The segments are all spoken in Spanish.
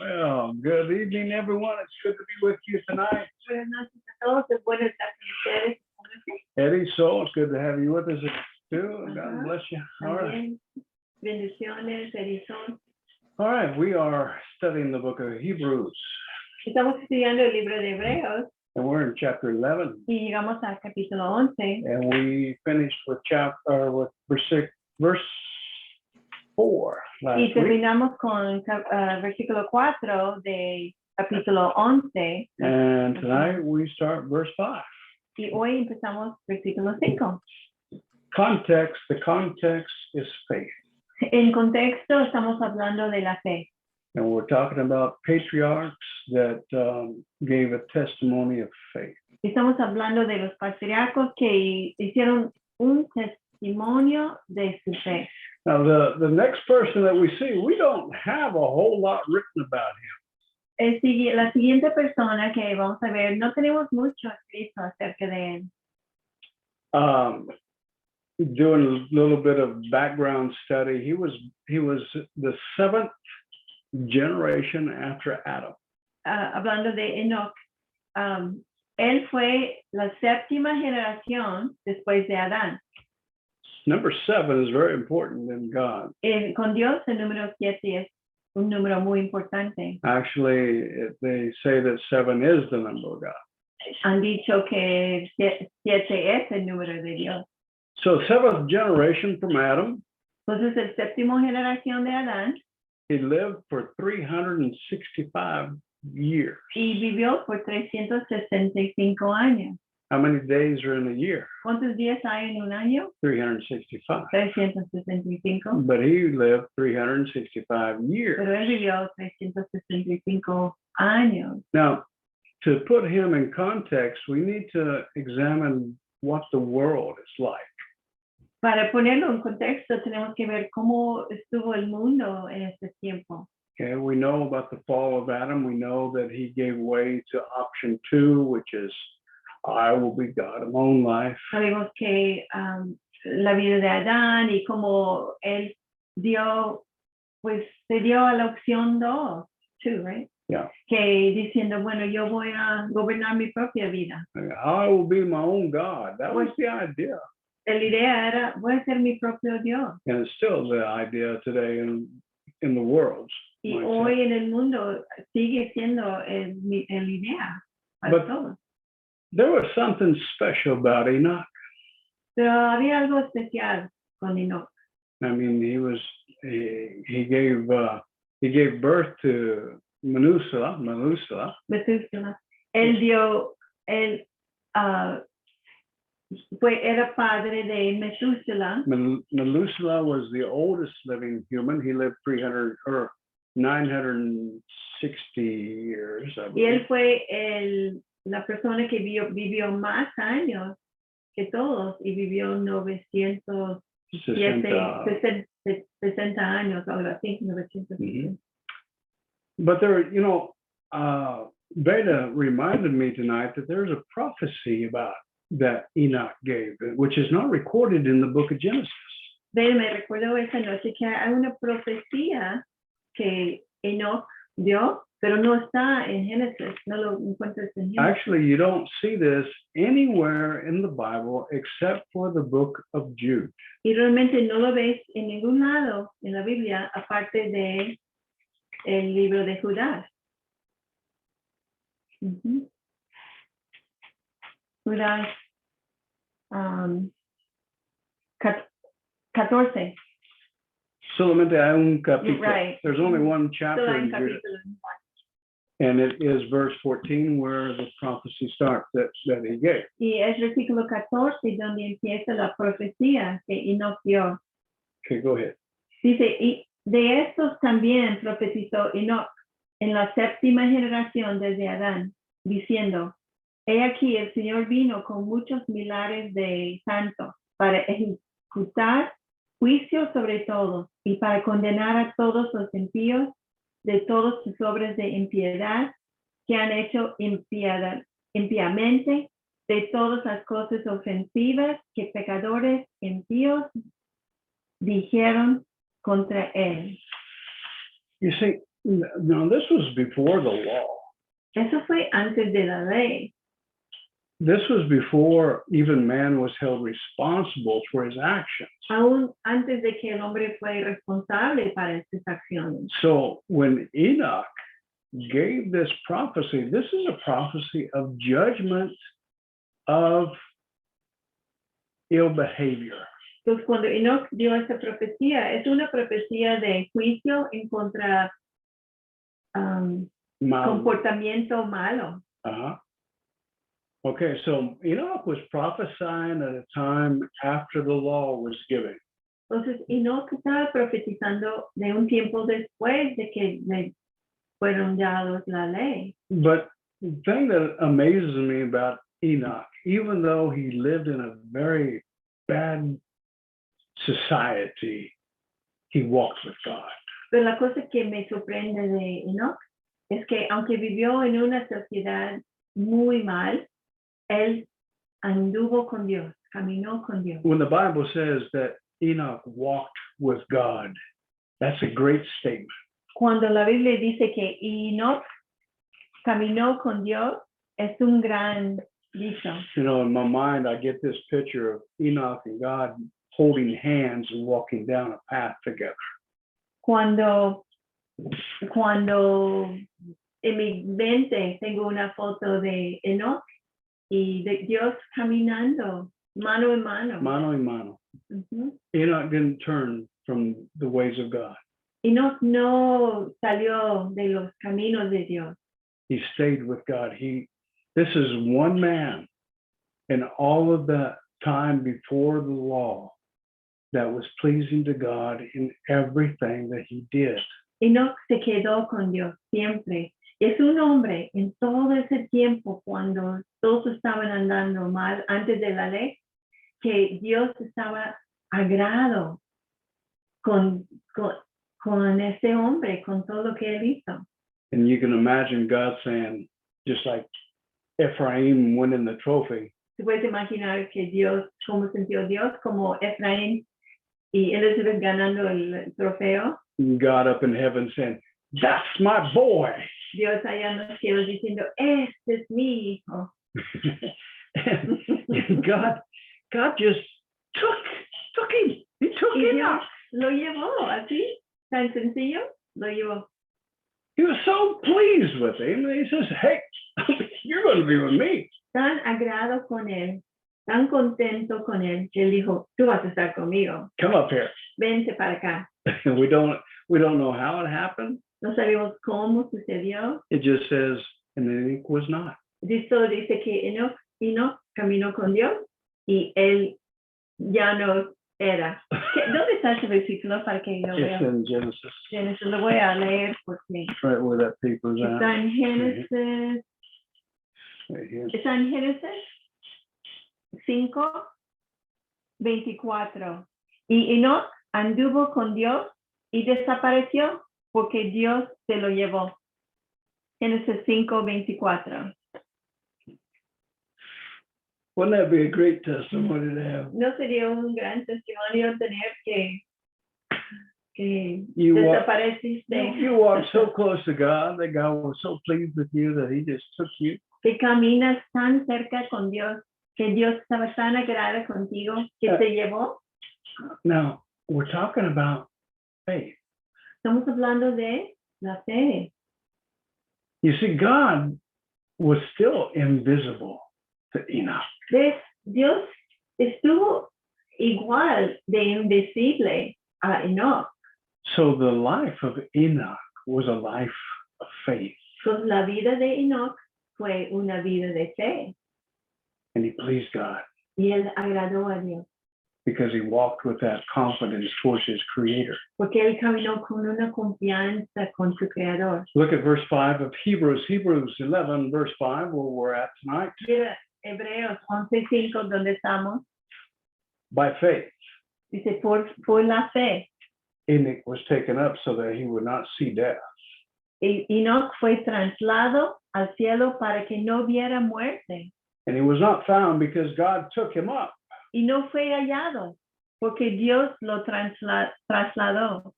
Well, good evening, everyone. It's good to be with you tonight. Buenas noches a todos. Es bueno estar con ustedes. Eddie, so it's good to have you with us too. God Ajá. bless you. All right. También bendiciones, Edison. All right. We are studying the book of Hebrews, Estamos estudiando el libro de Hebreos and we're in chapter 11. y llegamos al capítulo 11. And we finished with verse 4 last Y week. terminamos con versículo 4 de capítulo 11. And tonight we start verse 5. Y hoy empezamos versículo 5. The context is faith. En contexto estamos hablando de la fe. And we're talking about patriarchs that gave a testimony of faith. Estamos hablando de los patriarcas que hicieron un testimonio de su fe. Now, the next person that we see, we don't have a whole lot written about him. La siguiente persona que vamos a ver, no tenemos mucho escrito acerca de él. Doing a little bit of background study, he was the seventh generation after Adam. Hablando de Enoch, él fue la séptima generación después de Adán. Number 7 is very important in God. Con Dios, el número 7 es un número muy importante. Actually, they say that 7 is the number of God. Han dicho que 7 es el número de Dios. So 7th generation from Adam. Entonces, el séptimo generación de Adán. He lived for 365 years. Y vivió por 365 años. How many days are in a year? ¿Cuántos días hay en un año? 365. 365. But he lived 365 years. Pero él vivió 365 años. Now, to put him in context, we need to examine what the world is like. Para ponerlo en contexto, tenemos que ver cómo estuvo el mundo en este tiempo. Okay, we know about the fall of Adam. We know that he gave way to option 2, which is, I will be God of my own life. Sabemos que la vida de Adán y cómo él se dio a la opción 2, right? Yeah. Que diciendo, bueno, yo voy a gobernar mi propia vida. I will be my own God. That was the idea. La idea era, voy a ser mi propio Dios. And it's still the idea today in the world. Y hoy en el mundo sigue siendo el idea para But todos. there was something special about Enoch. Pero había algo especial con Enoch. I mean, he gave birth to Methuselah. Él era padre de Methuselah. Methuselah was the oldest living human. He lived 960 years. Y él fue la persona que vivió más años que todos y vivió 960 años, ahora sí, 960. Mm-hmm. But Beta reminded me tonight that there's a prophecy about that Enoch gave, which is not recorded in the book of Genesis. Me recuerdo esa noche que hay una profecía que Enoch dio, pero no está en Génesis, no lo encuentras en Génesis. Actually, you don't see this anywhere in the Bible except for the book of Jude. Y realmente no lo ves en ningún lado en la Biblia aparte de el libro de Judá. Uh-huh. Judas 14. Solamente hay un capítulo. Right. There's only one chapter in Jude. And it is verse 14 where the prophecy starts that he gave. Y es versículo 14 donde empieza la profecía que Enoch dio. Okay, go ahead. Dice, y de estos también profetizó Enoch en la séptima generación desde Adán, diciendo, he aquí el Señor vino con muchos millares de santos para ejecutar juicio sobre todos y para condenar a todos los impíos de todas sus obras de impiedad que han hecho impíamente, de todas las cosas ofensivas que pecadores impíos dijeron contra él. You see, No, this was before the law. Eso fue antes de la ley. This was before even man was held responsible for his actions. Aún antes de que el hombre fue responsable para estas acciones. So when Enoch gave this prophecy, this is a prophecy of judgment of ill behavior. Entonces, cuando Enoch dio esta profecía, es una profecía de juicio en contra comportamiento malo. Uh-huh. Okay, so Enoch was prophesying at a time after the law was given. Entonces, Enoch estaba profetizando de un tiempo después de que le fueron dados la ley. But the thing that amazes me about Enoch, even though he lived in a very bad society, he walked with God. Pero la cosa que me sorprende de Enoch es que aunque vivió en una sociedad muy mal, él anduvo con Dios, caminó con Dios. When the Bible says that Enoch walked with God, that's a great statement. Cuando la Biblia dice que Enoch caminó con Dios, es un gran dicho. You know, in my mind, I get this picture of Enoch and God holding hands and walking down a path together. Cuando en mi mente tengo una foto de Enoch y de Dios caminando mano en mano. Mano en mano. Uh-huh. Enoch didn't turn from the ways of God. Enoch no salió de los caminos de Dios. He stayed with God. This is one man in all of the time before the law that was pleasing to God in everything that he did. Enoch se quedó con Dios siempre. Es un hombre en todo ese tiempo cuando todos estaban andando mal antes de la ley, que Dios estaba agrado con ese hombre, con todo lo que él hizo. And you can imagine God saying, just like Ephraim winning the trophy. Te puedes imaginar que Dios, cómo sintió Dios, como Efraín y Elizabeth ganando el trofeo. God up in heaven saying, that's my boy. Dios allá en los cielos diciendo, este es mi hijo. and God just took him. He took Enoch. Lo llevó así, tan sencillo, lo llevó. He was so pleased with him. He says, hey, you're going to be with me. Tan agrado con él, tan contento con él, que él dijo, tú vas a estar conmigo. Come up here. Vente para acá. we don't know how it happened. No sabemos cómo sucedió. It just says, and Enoch was not. Solo dice que Enoch caminó con Dios y él ya no era. ¿Dónde está ese versículo para que lo vea? It's in Genesis. Genesis, lo voy a leer porque Right where that paper's at. está en Génesis. Right here. Está en Génesis 5:24. Y Enoch anduvo con Dios y desapareció porque Dios se lo llevó. Génesis 5:24. Wouldn't that be a great testimony to have? ¿No sería un gran testimonio tener que You desapareciste? You walked so close to God that God was so pleased with you that he just took you. Que caminas tan cerca con Dios, que Dios estaba tan agrada contigo, que te llevó. Now, we're talking about faith. Estamos hablando de la fe. You see, God was still invisible to Enoch. Dios estuvo igual de invisible a Enoch. So the life of Enoch was a life of faith. Pues la vida de Enoch fue una vida de fe. And he pleased God. Y él agradó a Dios. Because he walked with that confidence towards his creator. Porque él caminó con una confianza con su creador. Look at verse 5 of Hebrews 11, verse 5, where we're at tonight. Mira, Hebreos 11:5, donde estamos. By faith, Dice, por la fe. Enoch was taken up so that he would not see death. Enoch fue trasladado al cielo para que no viera muerte. And he was not found because God took him up. Y no fue hallado porque Dios lo trasladó.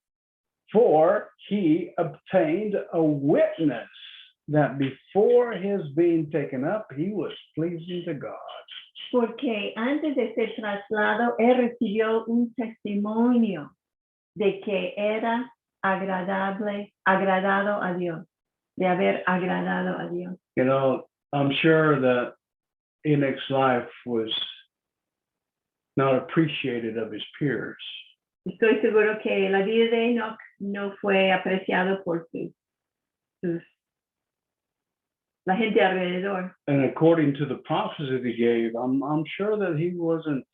For he obtained a witness that before his being taken up, he was pleasing to God. Porque antes de ser trasladado, él recibió un testimonio de que era agradado a Dios, de haber agradado a Dios. You know, I'm sure that Enoch's life was not appreciated of his peers. Estoy seguro que la vida de Enoch no fue apreciado por la gente alrededor. And according to the prophecy that he gave, I'm sure that he wasn't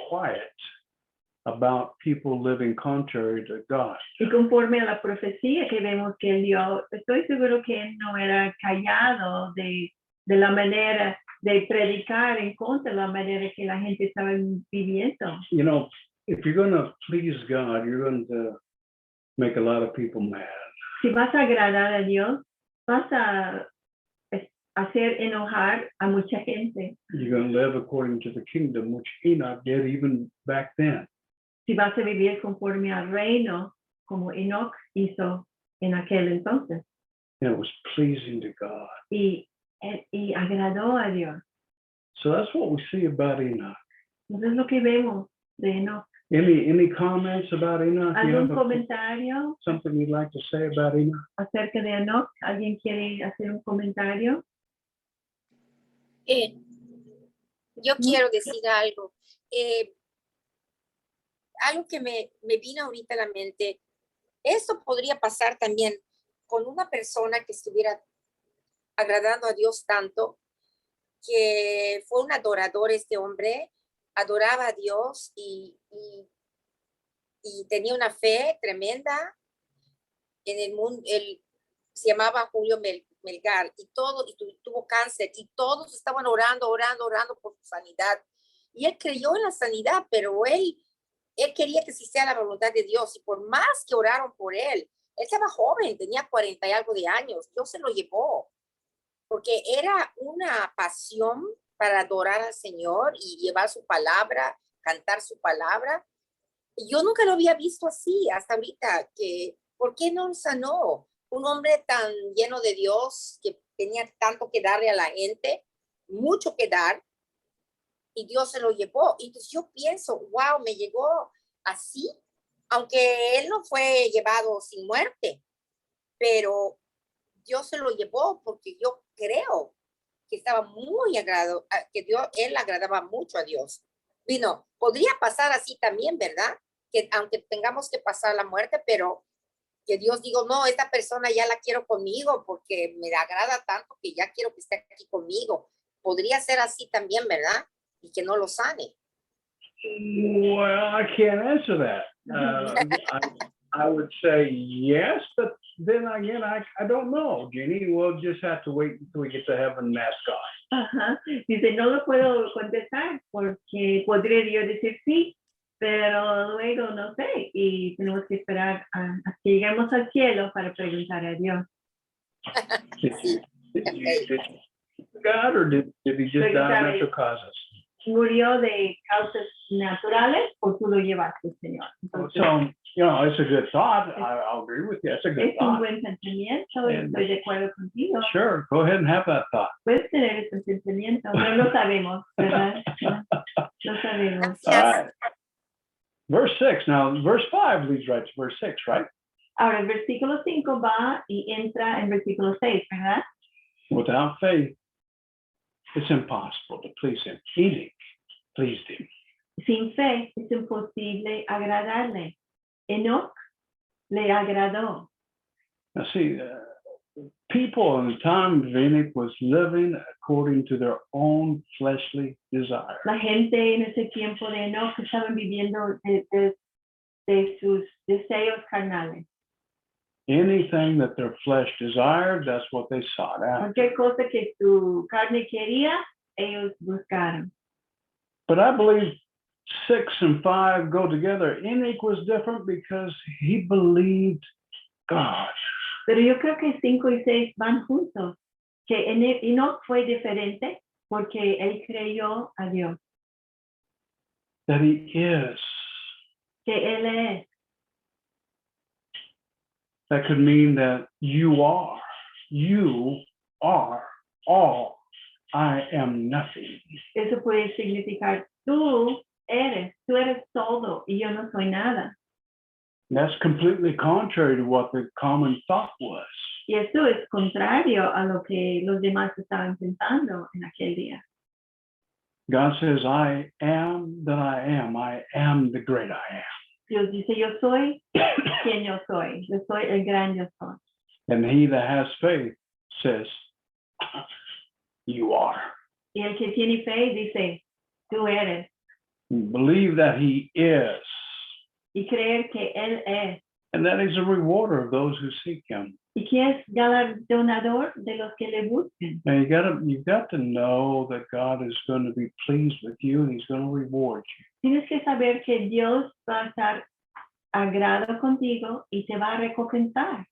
quiet about people living contrary to God. Y conforme a la profecía que vemos que él dio, estoy seguro que él no era callado de la manera de predicar en contra de la manera que la gente estaba viviendo. You know, if you're going to please God, you're going to make a lot of people mad. Si vas a agradar a Dios, vas a hacer enojar a mucha gente. You're going to live according to the kingdom, which Enoch did even back then. Si vas a vivir conforme al reino, como Enoch hizo en aquel entonces. And it was pleasing to God. Y agradó a Dios. So that's what we see about Enoch. Eso es lo que vemos de Enoch. Any comments about Enoch? ¿Algún comentario Something you'd like to say about Enoch? acerca de Enoch? ¿Alguien quiere hacer un comentario? Yo quiero decir algo. Algo que me vino ahorita a la mente. Esto podría pasar también con una persona que estuviera agradando a Dios tanto, que fue un adorador este hombre, adoraba a Dios y tenía una fe tremenda en el mundo. Él se llamaba Julio Melgar y tuvo cáncer y todos estaban orando por su sanidad. Y él creyó en la sanidad, pero él quería que se hiciera la voluntad de Dios y por más que oraron por él estaba joven, tenía 40 y algo de años, Dios se lo llevó, porque era una pasión para adorar al Señor y llevar su palabra, cantar su palabra. Y yo nunca lo había visto así hasta ahorita, que ¿por qué no sanó? Un hombre tan lleno de Dios, que tenía tanto que darle a la gente, mucho que dar, y Dios se lo llevó. Y entonces yo pienso, wow, me llegó así, aunque él no fue llevado sin muerte, pero Dios se lo llevó porque yo creo que estaba muy agradado, que él agradaba mucho a Dios. Podría pasar así también, ¿verdad? Que aunque tengamos que pasar la muerte, pero que Dios diga, no, esta persona ya la quiero conmigo porque me agrada tanto que ya quiero que esté aquí conmigo. Podría ser así también, ¿verdad? Y que no lo sane. Well, I can't answer that. I would say yes, but then again, I don't know, Jeannie. We'll just have to wait until we get to heaven and ask God. Ajá. Dice, no lo puedo contestar porque podría yo decir sí, pero luego no sé y tenemos que esperar a que lleguemos al cielo para preguntar a Dios. Did God, or did he just die of natural causes? ¿Murió de causas naturales o tú lo llevaste, Señor? Entonces, So, you know, it's a good thought. I'll agree with you. It's a good es un thought. buen pensamiento, estoy de acuerdo contigo. Sure, go ahead and have that thought. Puedes tener ese pensamiento, pero no sabemos, ¿verdad? No sabemos. All right. Verse 6. Now, verse 5 leads right to verse 6, right? Ahora, el versículo 5 va y entra en versículo 6, ¿verdad? Without faith, it's impossible to please him. Enoch pleased him. Sin fe es imposible agradarle. Enoch le agradó. Now, see, people in the time of Enoch was living according to their own fleshly desires. La gente en ese tiempo de Enoch estaban viviendo de sus deseos carnales. Anything that their flesh desired, that's what they sought out. Cualquier cosa que su carne quería, ellos buscaron. But I believe 6 and 5 go together. Enoch was different because he believed God. Pero yo creo que 5 y 6 van juntos. Que Enoch fue diferente porque él creyó a Dios. That he is. Que él es. That could mean that you are all. I am nothing. Eso puede significar tú eres todo y yo no soy nada. And that's completely contrary to what the common thought was. Y eso es contrario a lo que los demás estaban pensando en aquel día. God says, I am that I am. I am the great I am. Dios dice, yo soy quien yo soy. Yo soy el gran yo soy. And he that has faith says, you are. Y el que tiene fe dice, tú eres. Believe that he is. Y creer que Él es. And that he's a rewarder of those who seek him. Y que es galardonador de los que le busquen. Now you've got to know that God is going to be pleased with you and he's going to reward you. Tienes que saber que Dios va a estar agrado contigo y te va a recompensar.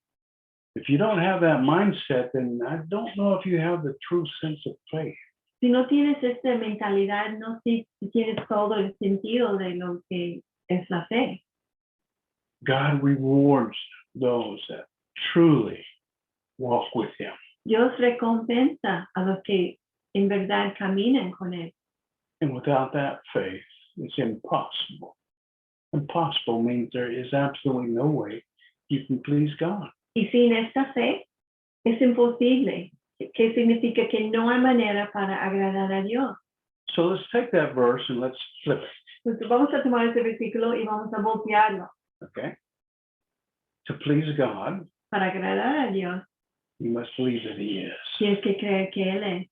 If you don't have that mindset, then I don't know if you have the true sense of faith. Si no tienes esta mentalidad, no sé si tienes todo el sentido de lo que es la fe. God rewards those that truly walk with him. Dios recompensa a los que en verdad caminan con Él. And without that faith, it's impossible. Impossible means there is absolutely no way you can please God. Y sin esta fe es imposible, que significa que no hay manera para agradar a Dios. So let's take that verse and let's flip it. Entonces vamos a tomar ese versículo y vamos a voltearlo. Okay? To please God, Para agradar a Dios, you must believe that he is. tienes que creer que Él es,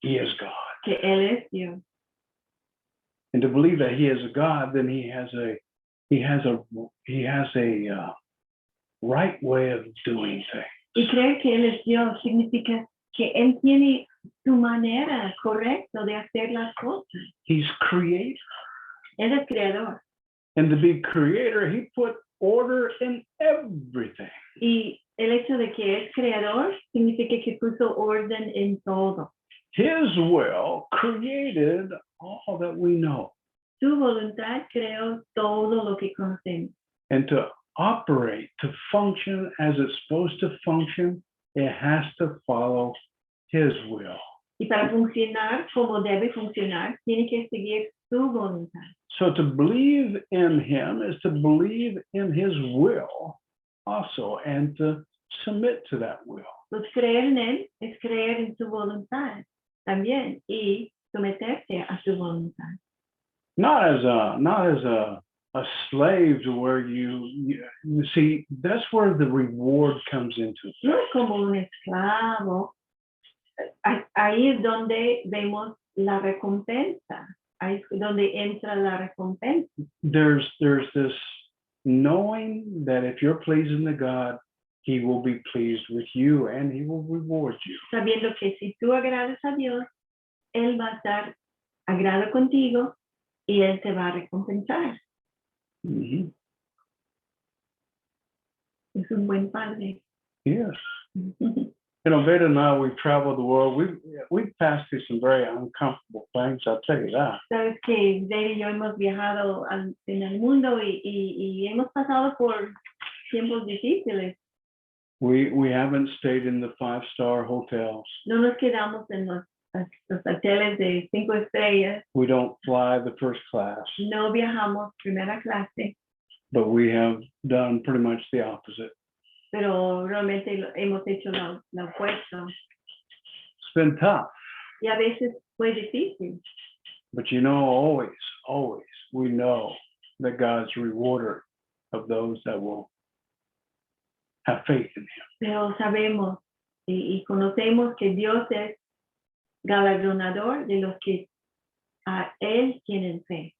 He is God. que Él es Dios. And to believe that he is a God, then he has a right way of doing things. Y creer que Él es Dios significa que Él tiene su manera correcta de hacer las cosas. He's creator. Él es creador. And to be creator, he put order in everything. Y el hecho de que es creador significa que puso orden en todo. His will created all that we know. Su voluntad creó todo lo que conocemos. And to operate, to function as it's supposed to function, it has to follow his will. Y para funcionar como debe funcionar, tiene que seguir su voluntad. So to believe in him is to believe in his will also and to submit to that will. Pues creer en Él es creer en su voluntad también y someterse a su voluntad. Not as a slave to where you see, that's where the reward comes into No it. es como un esclavo. Ahí es donde vemos la recompensa. Ahí es donde entra la recompensa. There's this knowing that if you're pleasing to God, he will be pleased with you and he will reward you. Sabiendo que si tú agradas a Dios, Él va a estar agrado contigo y Él te va a recompensar. Mm-hmm. Es un buen padre. Yes. You know, Veda and I, we've traveled the world. We've passed through some very uncomfortable things, I'll tell you that. Sabes que Dave y yo hemos viajado en el mundo y hemos pasado por tiempos difíciles. We haven't stayed in the 5-star hotels. No nos quedamos en los hoteles de 5 estrellas. We don't fly the first class, No viajamos primera clase, but we have done pretty much the opposite. pero realmente hemos hecho lo opuesto. It's been tough, Y a veces fue difícil, but you know, always, we know that God's a rewarder of those that will have faith in him. pero sabemos y conocemos que Dios es galardonador de los que a Él tienen fe.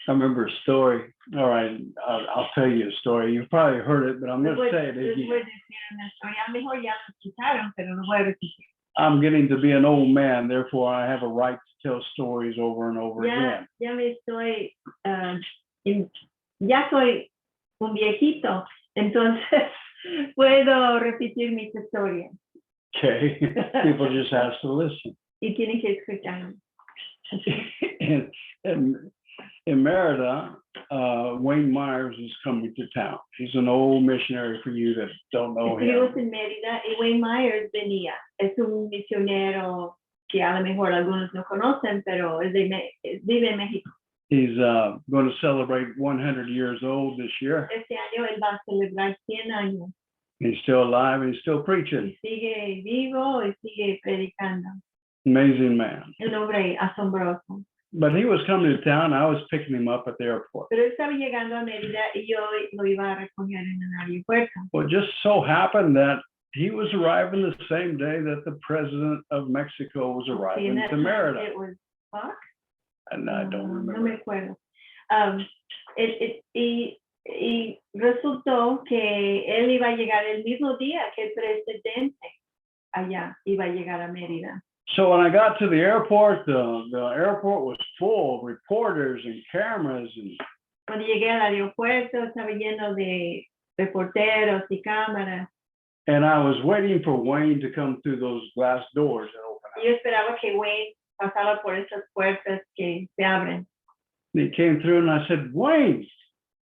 I remember a story. All right, I'll tell you a story. You've probably heard it, but I'm going to say it Les voy a again. decir una historia. A lo mejor ya lo escucharon, pero lo voy a repetir. I'm getting to be an old man, therefore I have a right to tell stories over and over again. Ya me estoy, ya soy un viejito, entonces puedo repetir mis historias Okay, people just have to listen. y tienen que escuchar. And in Merida, Wayne Myers is coming to town. He's an old missionary for you that don't know Estuvimos him. en Mérida y Wayne Myers venía. Es un misionero que a lo mejor algunos no conocen, pero vive en México. He's going to celebrate 100 years old this year. Este año él va a celebrar 100 años. He's still alive and he's still preaching. Y sigue vivo y sigue predicando. Amazing man. Un hombre asombroso. But he was coming to town. I was picking him up at the airport. Pero él estaba llegando a Mérida y yo lo iba a recoger en el aeropuerto. Well, it just so happened that he was arriving the same day that the president of Mexico was arriving to Merida. It was Fox? And I don't No remember. me acuerdo. Y resultó que él iba a llegar el mismo día que el presidente allá iba a llegar a Mérida. So when I got to the airport was full of reporters and cameras. And Cuando llegué al aeropuerto estaba lleno de reporteros y cámaras. And I was waiting for Wayne to come through those glass doors that open up. Y yo esperaba que Wayne pasara por esas puertas que se abren. And he came through and I said, Wayne,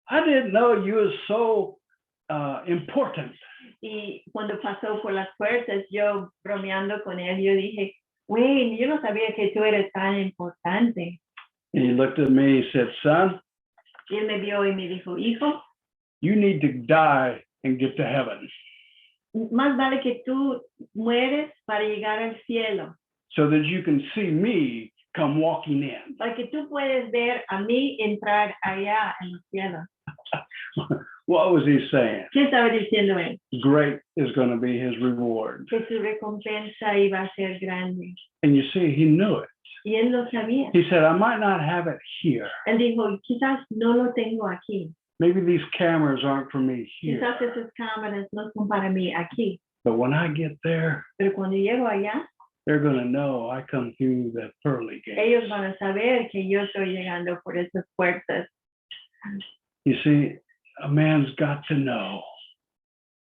I didn't know you were so important. Y cuando pasó por las puertas, yo bromeando con él, yo dije, Wayne, yo no sabía que tú eres tan importante. And he looked at me, he said, son, Y él me vio y me dijo, hijo, you need to die and get to heaven más vale que tú mueres para llegar al cielo, so that you can see me come walking in. para que tú puedes ver a mí entrar allá en el cielo. What was he saying? ¿Qué estaba diciendo él? Great is going to be his reward. Que su recompensa iba a ser grande. And you see, he knew it. Y él lo sabía. He said, I might not have it here. Él dijo, quizás no lo tengo aquí. Maybe these cameras aren't for me here. Quizás esas cámaras no son para mí aquí. But when I get there, Pero cuando llego allá, they're going to know I come through the pearly gate. ellos van a saber que yo estoy llegando por esas puertas. You see, a man's got to know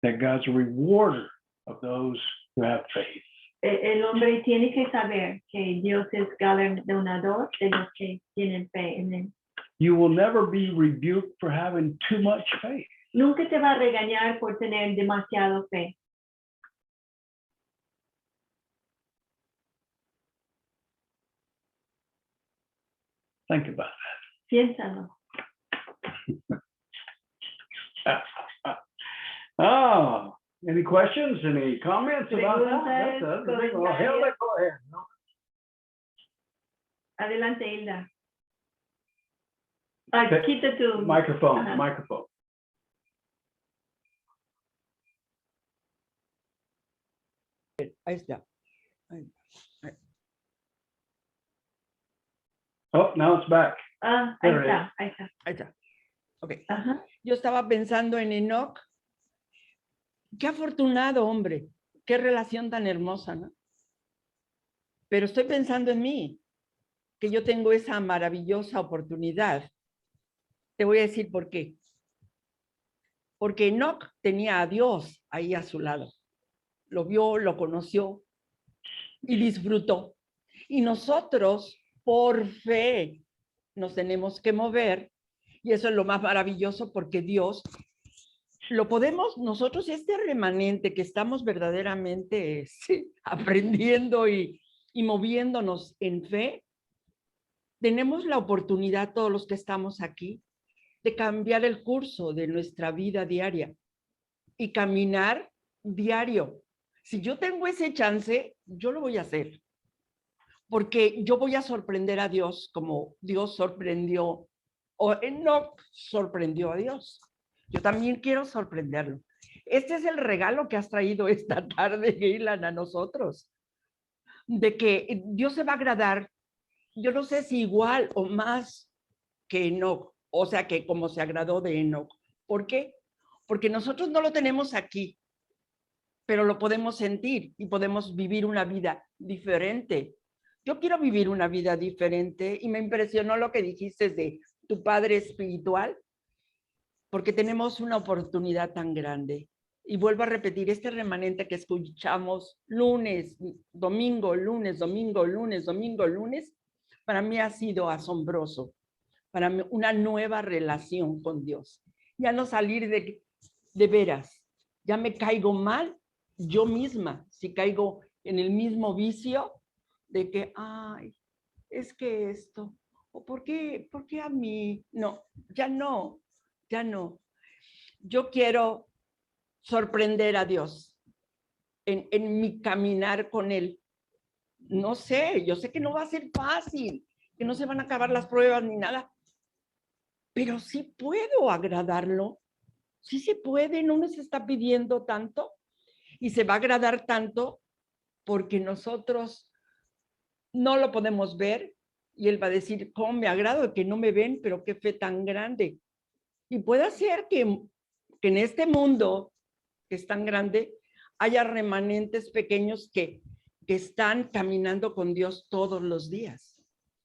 that God's a rewarder of those who have faith. El hombre tiene que saber que Dios es galardonador de los que tienen fe en él. You will never be rebuked for having too much faith. Nunca te va a regañar por tener demasiado fe. Think about Piénsalo. that. Oh, any questions? Any comments about that? Preguntas, That's a big one. Hilda, go ahead. Adelante, Hilda. Okay. Quita tu Microphone, Ajá. microphone. Ahí está. Oh, now it's back. Ahí There it está, ahí está. Ahí está. Ok. Ajá. Yo estaba pensando en Enoch. Qué afortunado, hombre. Qué relación tan hermosa, ¿no? Pero estoy pensando en mí, que yo tengo esa maravillosa oportunidad. Te voy a decir por qué. Porque Enoch tenía a Dios ahí a su lado. Lo vio, lo conoció y disfrutó. Y nosotros, por fe, nos tenemos que mover. Y eso es lo más maravilloso porque Dios lo podemos, nosotros este remanente que estamos verdaderamente aprendiendo y moviéndonos en fe, tenemos la oportunidad todos los que estamos aquí de cambiar el curso de nuestra vida diaria y caminar diario. Si yo tengo ese chance, yo lo voy a hacer. Porque yo voy a sorprender a Dios como Dios sorprendió, o Enoch sorprendió a Dios. Yo también quiero sorprenderlo. Este es el regalo que has traído esta tarde, Gaylan, a nosotros. De que Dios se va a agradar, yo no sé si igual o más que Enoch, o sea, que como se agradó de Enoch. ¿Por qué? Porque nosotros no lo tenemos aquí, pero lo podemos sentir y podemos vivir una vida diferente. Yo quiero vivir una vida diferente y me impresionó lo que dijiste de tu padre espiritual, porque tenemos una oportunidad tan grande. Y vuelvo a repetir, este remanente que escuchamos lunes, domingo, lunes, domingo, lunes, domingo, lunes, para mí ha sido asombroso, para mí una nueva relación con Dios. Ya no salir de veras, ya me caigo mal yo misma, si caigo en el mismo vicio de que, ay, es que esto, o ¿por qué a mí? No, ya no, ya no. Yo quiero sorprender a Dios en mi caminar con Él. No sé, yo sé que no va a ser fácil, que no se van a acabar las pruebas ni nada, pero sí puedo agradarlo, sí se puede, no nos está pidiendo tanto y se va a agradar tanto porque nosotros no lo podemos ver y Él va a decir, cómo me agrado que no me ven, pero qué fe tan grande. Y puede ser que en este mundo que es tan grande haya remanentes pequeños que están caminando con Dios todos los días.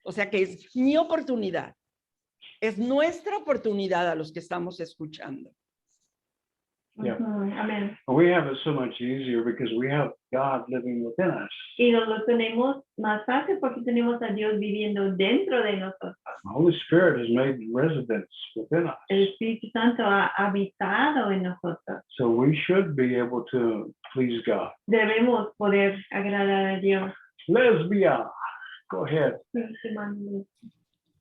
O sea que es mi oportunidad, es nuestra oportunidad a los que estamos escuchando. Yeah. Amén. We have it so much easier because we have God living within us. Y nos lo tenemos más fácil porque tenemos a Dios viviendo dentro de nosotros. The Holy Spirit has made residence within us. El Espíritu Santo ha habitado en nosotros. So we should be able to please God. Debemos poder agradar a Dios. Lesbia, go ahead.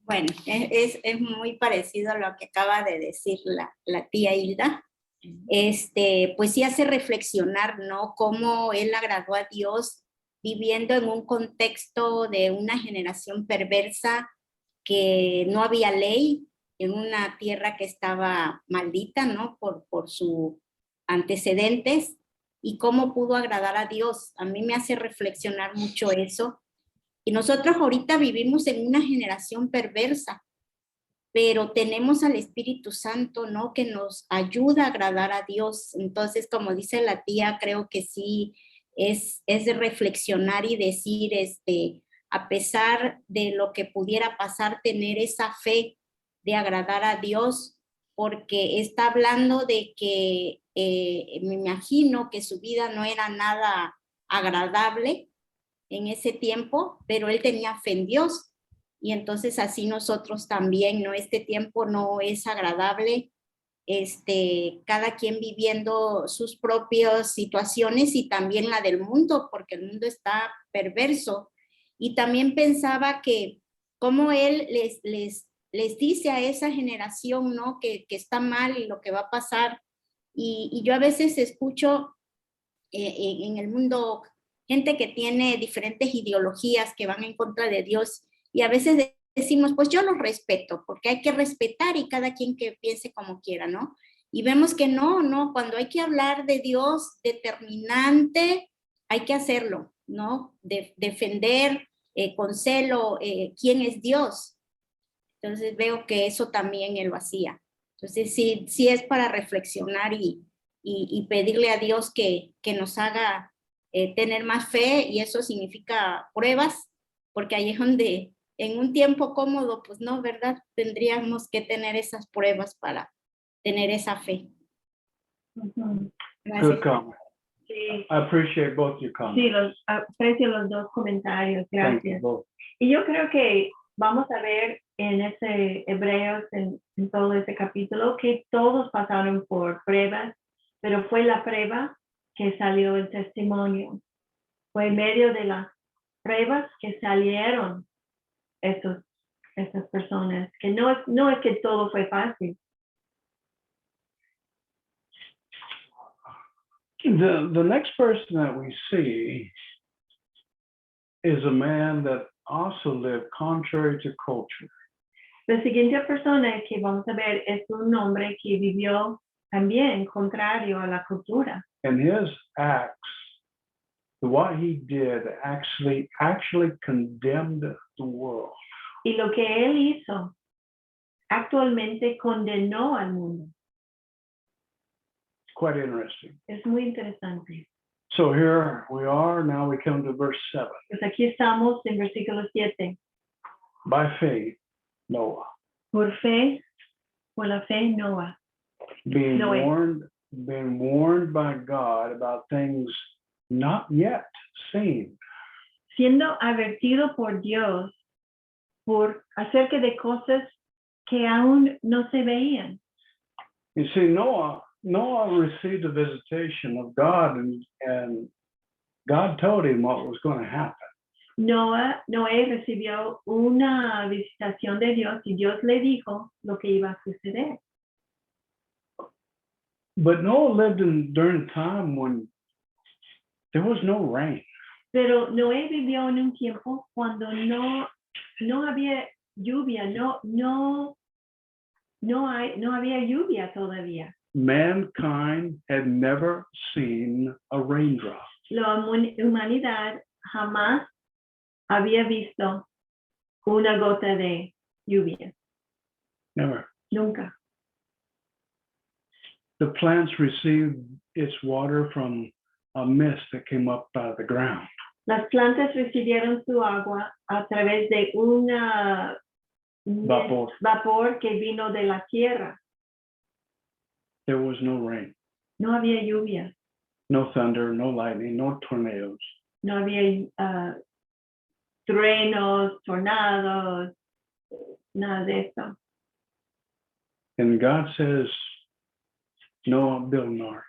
Bueno, es muy parecido a lo que acaba de decir la tía Hilda. Pues sí hace reflexionar, ¿no? Cómo él agradó a Dios viviendo en un contexto de una generación perversa, que no había ley, en una tierra que estaba maldita, ¿no? Por sus antecedentes, y cómo pudo agradar a Dios. A mí me hace reflexionar mucho eso. Y nosotros ahorita vivimos en una generación perversa, pero tenemos al Espíritu Santo, ¿no? Que nos ayuda a agradar a Dios. Entonces, como dice la tía, creo que sí es de reflexionar y decir, a pesar de lo que pudiera pasar, tener esa fe de agradar a Dios, porque está hablando de que me imagino que su vida no era nada agradable en ese tiempo, pero él tenía fe en Dios. Y entonces así nosotros también, ¿no? Este tiempo no es agradable, cada quien viviendo sus propias situaciones y también la del mundo, porque el mundo está perverso. Y también pensaba que como él les dice a esa generación, ¿no? Que está mal y lo que va a pasar. Y yo a veces escucho en el mundo gente que tiene diferentes ideologías que van en contra de Dios, y a veces decimos, pues yo los respeto, porque hay que respetar y cada quien que piense como quiera, ¿no? Y vemos que no, cuando hay que hablar de Dios determinante, hay que hacerlo, ¿no? Defender con celo quién es Dios. Entonces veo que eso también él lo hacía. Entonces sí es para reflexionar y pedirle a Dios que nos haga tener más fe, y eso significa pruebas, porque ahí es donde en un tiempo cómodo, pues no, ¿verdad? Tendríamos que tener esas pruebas para tener esa fe. Gracias. Good comment. Sí, I appreciate both your comments. aprecio los dos comentarios, Thank you gracias. both. Y yo creo que vamos a ver en ese Hebreos, en todo ese capítulo, que todos pasaron por pruebas, pero fue la prueba que salió el testimonio. Fue en medio de las pruebas que salieron esas personas, que no es que todo fue fácil. The next person that we see is a man that also lived contrary to culture. La siguiente persona que vamos a ver es un hombre que vivió también contrario a la cultura. And his acts, what he did actually condemned the world. Y lo que él hizo actualmente condenó al mundo. Quite interesting. Es muy interesante. So here we are, now we come to verse 7. Pues aquí estamos en versículo 7. By faith, Noah, Por la fe, Noah. being Noé. warned by God about things not yet seen, Siendo advertido por Dios acerca de cosas que aún no se veían. You see, Noah received a visitation of God, and God told him what was going to happen. Noé recibió una visitación de Dios y Dios le dijo lo que iba a suceder. But Noah lived during a time when there was no rain. Pero Noé vivió en un tiempo cuando no había lluvia, no había lluvia todavía. Mankind had never seen a raindrop. La humanidad jamás había visto una gota de lluvia, Never. nunca. The plants received its water from a mist that came up out of the ground. Las plantas recibieron su agua a través de una vapor que vino de la tierra. There was no rain, No había lluvia, no thunder, no lightning, no tornadoes. no había truenos, tornados, nada de eso. And God says, Noah, build an ark.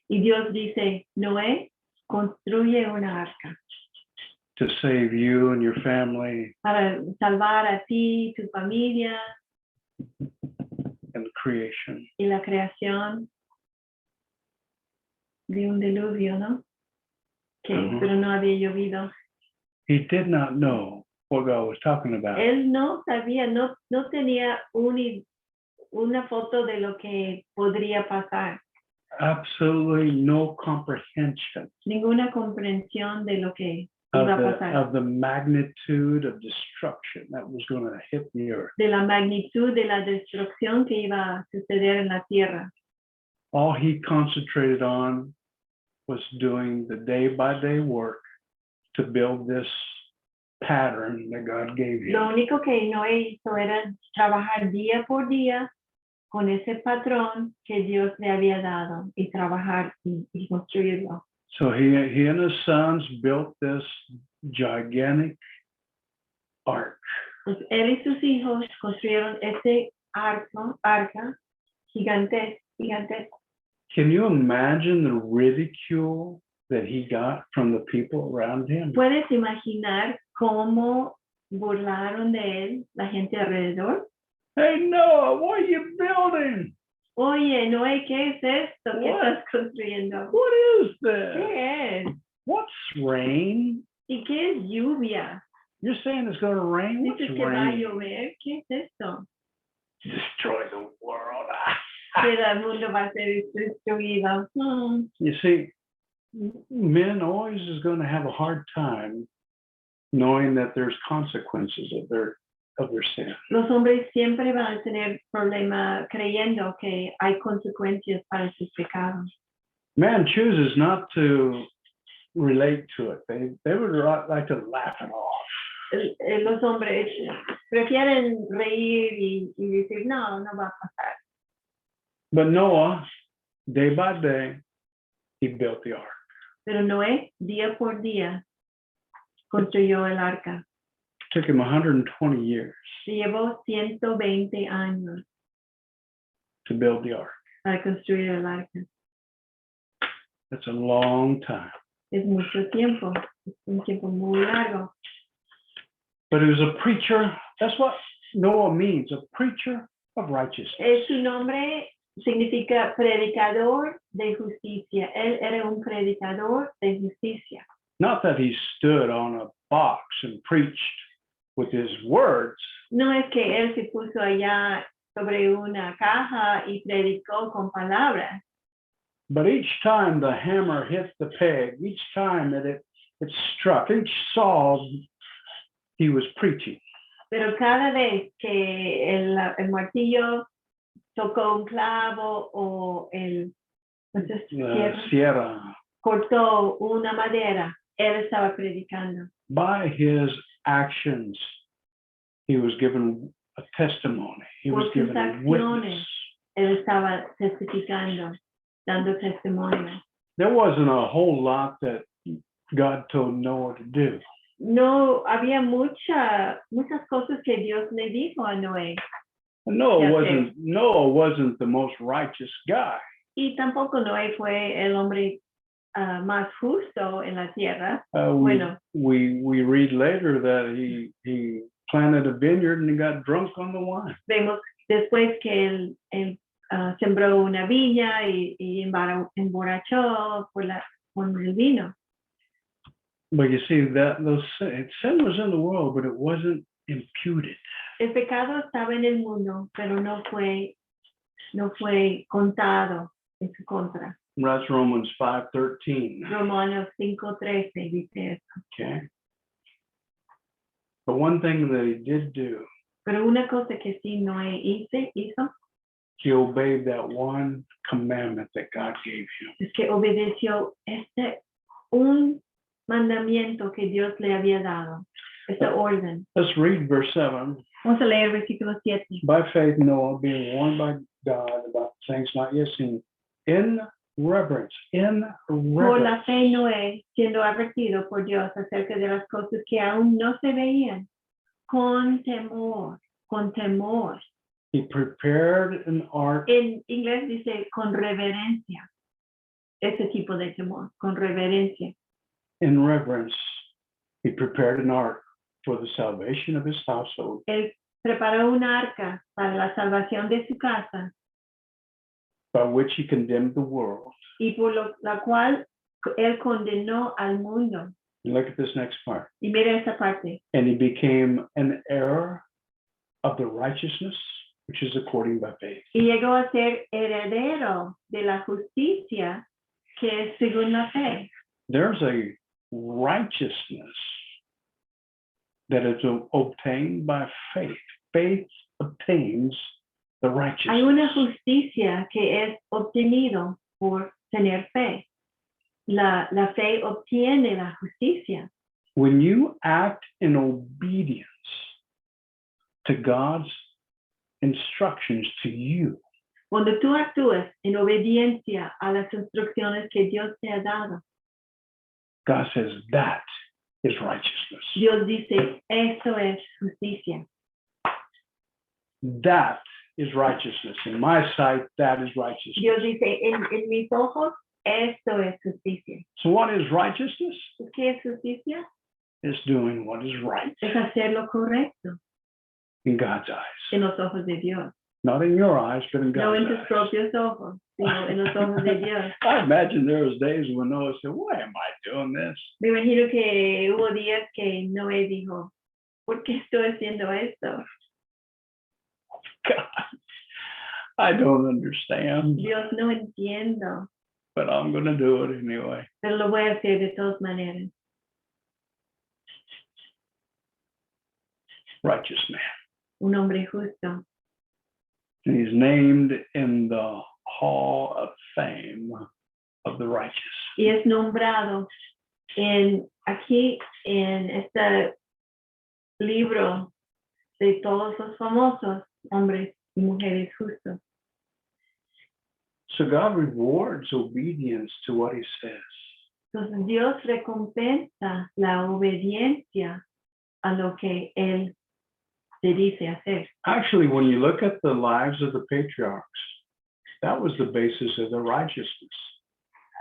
Y Dios dice, Noé, construye una arca To save you and your family para salvar a ti, tu familia and creation. y la creación de un diluvio, ¿no? Pero no había llovido. He did not know what God was talking about. Él no sabía, no tenía una foto de lo que podría pasar. Absolutely no comprehension Ninguna comprensión de lo que iba a pasar. of the magnitude of destruction that was going to hit the earth. De la magnitud de la destrucción que iba a suceder en la tierra. All he concentrated on was doing the day-by-day work to build this pattern that God gave him. Lo único que Noé hizo era trabajar día por día con ese patrón que Dios le había dado y trabajar y construirlo. So he and his sons built this gigantic ark. Pues él y sus hijos construyeron ese arca gigante. Can you imagine the ridicule that he got from the people around him? ¿Puedes imaginar cómo burlaron de él la gente alrededor? Hey, Noah, what are you building? Oye, Noé, ¿qué es esto que What? estás construyendo? What is this? ¿Qué es? What's rain? ¿Y qué es lluvia? You're saying it's going to rain? What's Dices que va a rain? llover. ¿Qué es esto? Destroy the world. Que el mundo va a ser destruido. You see, men always is going to have a hard time knowing that there's consequences of their sin. Los hombres siempre van a tener problema creyendo que hay consecuencias para sus pecados. Man chooses not to relate to it. They would like to laugh it off. Los hombres prefieren reír y decir, no va a pasar. But Noah, day by day, he built the ark. Pero Noé, día por día, construyó el arca. Took him 120 years Se llevó 120 años to build the ark. para construir el arca. That's a long time. Es mucho tiempo, es un tiempo muy largo. But he was a preacher. That's what Noah means, a preacher of righteousness. Su nombre significa predicador de justicia. Él era un predicador de justicia. Not that he stood on a box and preached with his words, No es que él se puso allá sobre una caja y predicó con palabras, but each time the hammer hit the peg, each time that it struck, each saw he was preaching. pero cada vez que el martillo tocó un clavo o Sierra, cortó una madera, él estaba predicando. by his actions, he was given a testimony. He was Por sus given a acciones, witness. él estaba testificando, dando testimonio. There wasn't a whole lot that God told Noah to do. No había muchas cosas que Dios le dijo a Noé. Noah wasn't the most righteous guy. Y tampoco Noé fue el hombre más justo en la tierra. We read later that he planted a vineyard and he got drunk on the wine. Vemos después que él sembró una viña y emborrachó con el vino. But you see that sin was in the world, but it wasn't imputed. El pecado estaba en el mundo, pero no fue contado en su contra. That's Romans 5:13. Romanos 5:13 dice eso. Okay. But one thing that he did do, Pero una cosa que sí Noé hizo he obeyed that one commandment that God gave him. es que obedeció un mandamiento que Dios le había dado, esta orden. Let's read verse 7. Vamos a leer versículo 7. By faith, Noah, being warned by God about things not yet seen, in reverence. Por la fe Noé, siendo advertido por Dios acerca de las cosas que aún no se veían, con temor. He prepared an ark. En inglés dice con reverencia. Ese tipo de temor, con reverencia. In reverence, he prepared an ark for the salvation of his household. Él preparó una arca para la salvación de su casa. By which he condemned the world. Y por la cual él condenó al mundo. And look at this next part. Y mira esta parte. And he became an heir of the righteousness which is according by faith. Y llegó a ser heredero de la justicia que es según la fe. There's a righteousness that is obtained by faith. Faith obtains the righteousness. Hay una justicia que es obtenido por tener fe. La fe obtiene la justicia. When you act in obedience to God's instructions to you, Cuando tú actúas en obediencia a las instrucciones que Dios te ha dado, God says that is righteousness. Dios dice, eso es justicia. That is righteousness. In my sight, that is righteousness. Dios dice, en mis ojos, esto es justicia. So what is righteousness? ¿Qué es justicia? It's doing what is right Es hacer lo correcto in God's eyes. en los ojos de Dios. Not in your eyes, but in No God's en tus eyes. propios ojos, sino en los ojos de Dios. I imagine there was days when Noah said, why am I doing this? Me imagino que hubo días que Noé dijo, ¿por qué estoy haciendo esto? God, I don't understand, Dios, no entiendo, but I'm going to do it anyway. pero lo voy a hacer de todas maneras. Righteous man. Un hombre justo. And he's named in the hall of fame of the righteous. Y es nombrado aquí en este libro de todos los famosos hombres y mujeres justos. So God rewards obedience to what he says. Entonces Dios recompensa la obediencia a lo que Él te dice hacer. Actually, when you look at the lives of the patriarchs, that was the basis of their righteousness.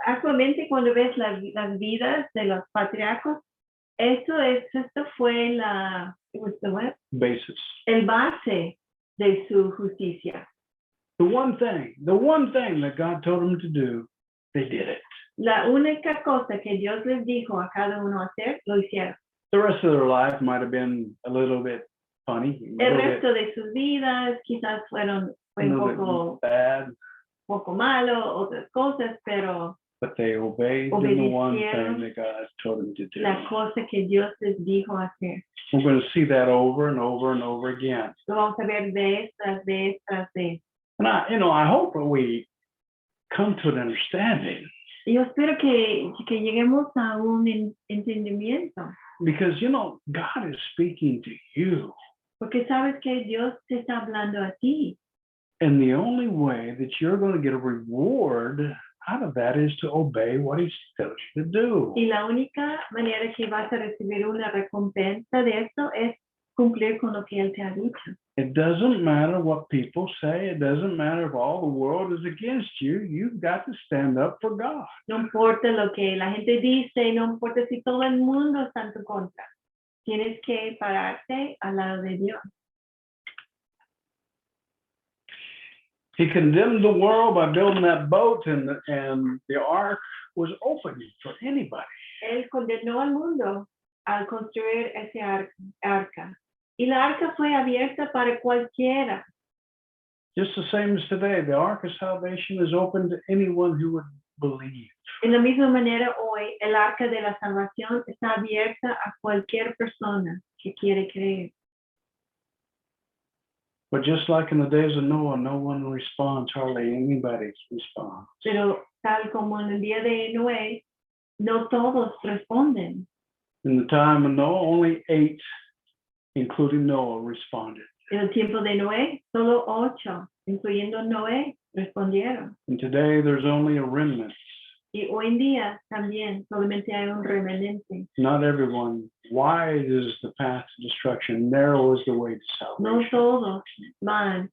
Actualmente cuando ves las vidas de los patriarcos, esto fue Basis. el base de su justicia. The one thing that God told them to do, they did it. La única cosa que Dios les dijo a cada uno hacer, lo hicieron. The rest of their life might have been a little bit funny, El resto de sus vidas quizás fue un poco bad, malo, otras cosas, pero but they obeyed in the one thing obedecieron that God told them to do. la cosa que Dios les dijo hacer. We're going to see that over and over and over again. Lo vamos a ver vez tras vez tras vez. And I hope that we come to an understanding, Yo espero que lleguemos a un entendimiento, because God is speaking to you. porque sabes que Dios te está hablando a ti. And the only way that you're going to get a reward out of that is to obey what he tells you to do. Y la única manera que vas a recibir una recompensa de esto es cumplir con lo que Él te ha dicho. It doesn't matter what people say. It doesn't matter if all the world is against you. You've got to stand up for God. No importa lo que la gente dice, no importa si todo el mundo está en tu contra. Tienes que pararte al lado de Dios. He condemned the world by building that boat, and the ark was open for anybody. Él condenó al mundo al construir ese arca. Y la arca fue abierta para cualquiera. Just the same as today, the ark of salvation is open to anyone who would believe. En la misma manera hoy, el arca de la salvación está abierta a cualquier persona que quiere creer. But just like in the days of Noah, no one responds, hardly anybody responds. Pero tal como en el día de Noé, no todos responden. In the time of Noah, only 8, including Noah, responded. En el tiempo de Noé, solo 8, incluyendo Noé, respondieron. And today there's only a remnant. Y hoy en día también solamente hay un remanente. Not everyone. Wide is the path to destruction. Narrow is the way to No salvation. todos van.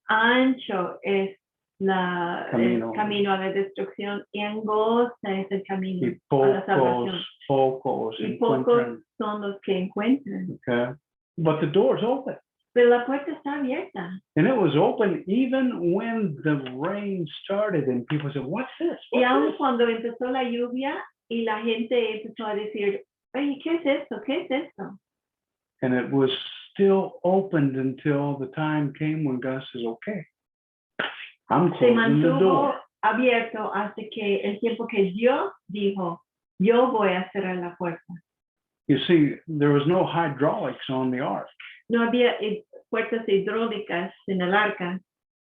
Ancho es el camino a la destrucción y angosta es el camino Y a la salvación. pocos Y pocos encuentran. son los que encuentran. Okay. But the door's open. Pero la puerta está abierta. And it was open even when the rain started and people said, what's this? Y What's aun this? cuando empezó la lluvia y la gente empezó a decir, oye, ¿qué es esto? ¿Qué es esto? And it was still opened until the time came when God says, okay, I'm Se closing the mantuvo door. abierto hasta que el tiempo que Dios dijo, yo voy a cerrar la puerta. You see, there was no hydraulics on the ark. No había puertas hidráulicas en el arca.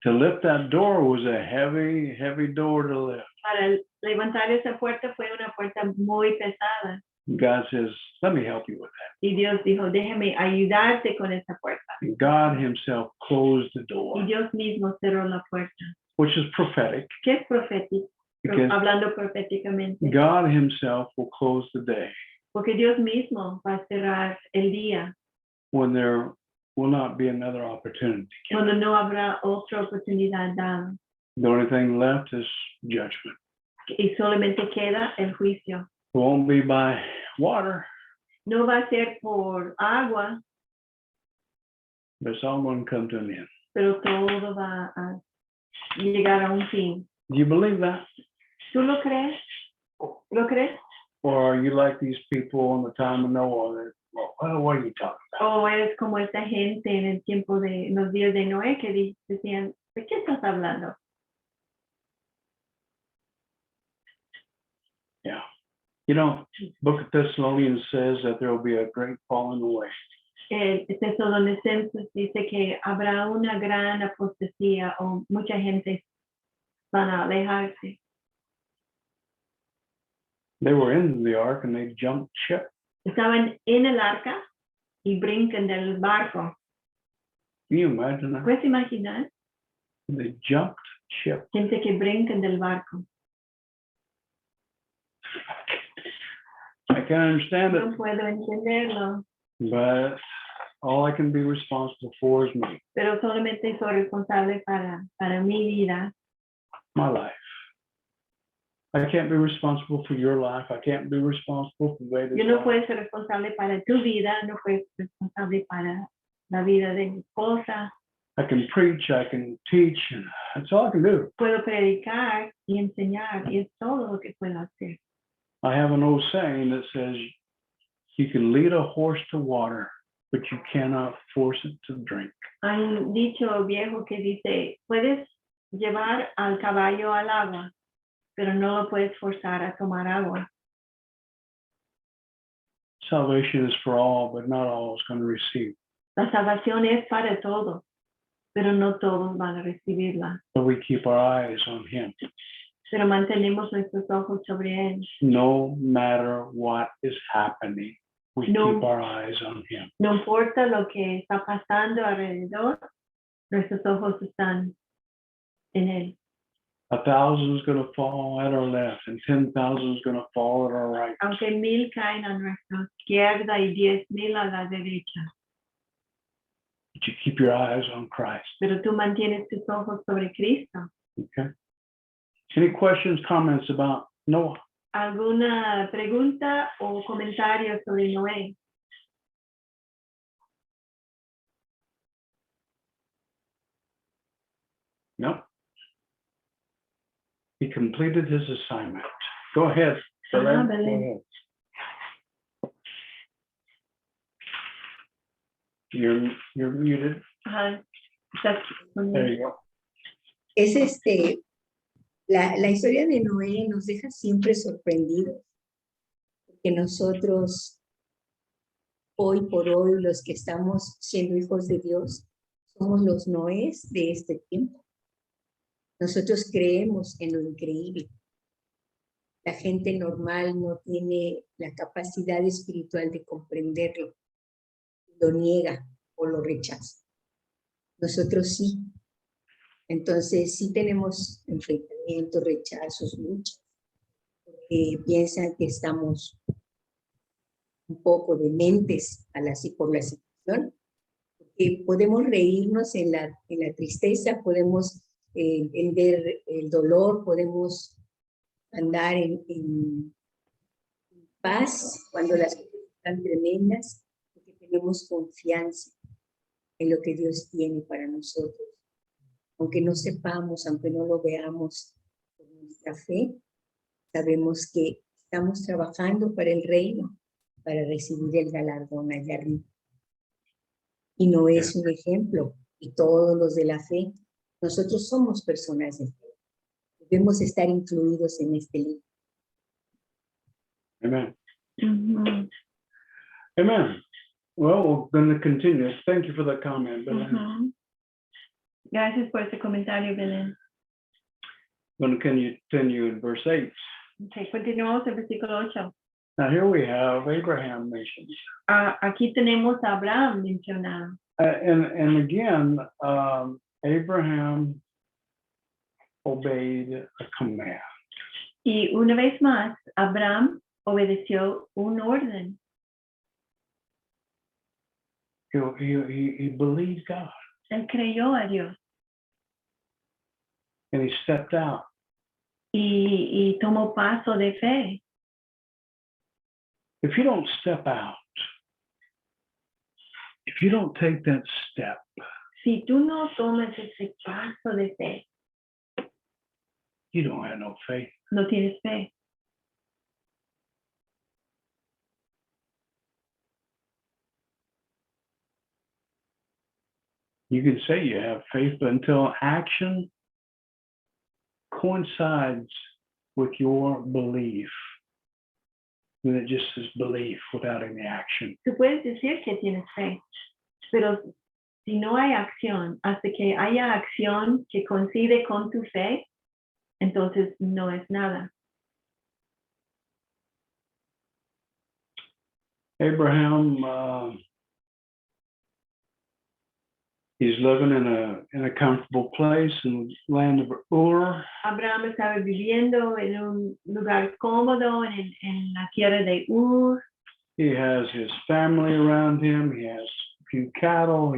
To lift that door was a heavy, heavy door to lift. Para levantar esa puerta fue una puerta muy pesada. God says, let me help you with that. Y Dios dijo, déjame ayudarte con esa puerta. And God himself closed the door, Y Dios mismo cerró la puerta. which is prophetic ¿Qué es profético? because Hablando proféticamente. God himself will close the day Porque Dios mismo va a cerrar el día when there will not be another opportunity. cuando no habrá otra oportunidad dada. The only thing left is judgment. Y solamente queda el juicio. It won't be by water, No va a ser por agua, but it's all going to come to an end. pero todo va a llegar a un fin. Do you believe that? ¿Tú lo crees? ¿Lo crees? Or are you like these people in the time of Noah that, well, what are you talking about? ¿O eres como esta gente en el tiempo de en los días de Noé que decían, ¿de qué estás hablando? Yeah. You know, Book of Thessalonians says that there will be a great falling away. El Tesalonicenses dice que habrá una gran apostasía o mucha gente van a alejarse. They were in the ark and they jumped ship. Estaban en el arca y brincan del barco. Can you imagine that? ¿Puedes imaginar? They jumped ship. Gente que brincan del barco. I can't understand No it, puedo entenderlo, but all I can be responsible for is me, pero solamente soy responsable para mi vida. my life. I can't be responsible for your life. I can't be responsible for the way this Yo no life. puedo ser responsable para tu vida, no puedo ser responsable para la vida de mi esposa. I can preach, I can teach, and that's all I can do. Puedo predicar y enseñar y es todo lo que puedo hacer. I have an old saying that says, you can lead a horse to water, but you cannot force it to drink. Hay un dicho viejo que dice, puedes llevar al caballo al agua, pero no lo puedes forzar a tomar agua. Salvation is for all, but not all is going to receive. La salvación es para todos, pero no todos van a recibirla. So we keep our eyes on him, Pero mantenemos nuestros ojos sobre él. no matter what is happening. We No. keep our eyes on him. No importa lo que está pasando alrededor, nuestros ojos están en él. 1,000 is going to fall at our left, and 10,000 is going to fall at our right. Aunque 1000 caen a nuestra izquierda y 10,000 a la derecha. but you keep your eyes on Christ. pero tú mantienes tus ojos sobre Cristo. Okay. Any questions, comments about Noah? ¿Alguna pregunta o comentario sobre Noé? No. He completed his assignment. Go ahead. Ajá, Belén. Belén. Go ahead. You're muted. Ajá. Estás con- There you go. Es la historia de Noé nos deja siempre sorprendidos, porque nosotros, hoy por hoy, los que estamos siendo hijos de Dios, somos los Noés de este tiempo. Nosotros creemos en lo increíble. La gente normal no tiene la capacidad espiritual de comprenderlo, lo niega o lo rechaza. Nosotros sí. Entonces sí tenemos enfrentamientos, rechazos, luchas, porque piensan que estamos un poco dementes por la situación. Porque podemos reírnos en la tristeza, podemos en ver el dolor, podemos andar en paz cuando las cosas están tremendas, porque tenemos confianza en lo que Dios tiene para nosotros. Aunque no sepamos, aunque no lo veamos por nuestra fe, sabemos que estamos trabajando para el reino, para recibir el galardón allá arriba. Y no es un ejemplo, y todos los de la fe, nosotros somos personas de fe. Debemos estar incluidos en este libro. Amen. Ujú, Amen. Well, we're going to continue. Thank you for that comment, Belén. ujú. Gracias por ese comentario, Belén. We're going to continue in verse 8. Okay, continuamos el versículo 8. Now here we have Abraham mentioned. Aquí tenemos a Abraham mencionado. And again, Abraham obeyed a command. Y una vez más, Abraham obedeció un orden. He believed God, Él creyó a Dios and he stepped out. y tomó paso de fe. If you don't step out, if you don't take that step, Si tú no tomas ese paso de fe, you don't have no faith. no tienes fe. You can say you have faith, but until action coincides with your belief, then it just is belief without any action. Tú puedes decir que tienes fe, pero si no hay acción, hasta que haya acción que coincide con tu fe, entonces no es nada. Abraham, he's living in a comfortable place in the land of Ur. Abraham estaba viviendo en un lugar cómodo en la tierra de Ur. He has his family around him. He has a few cattle.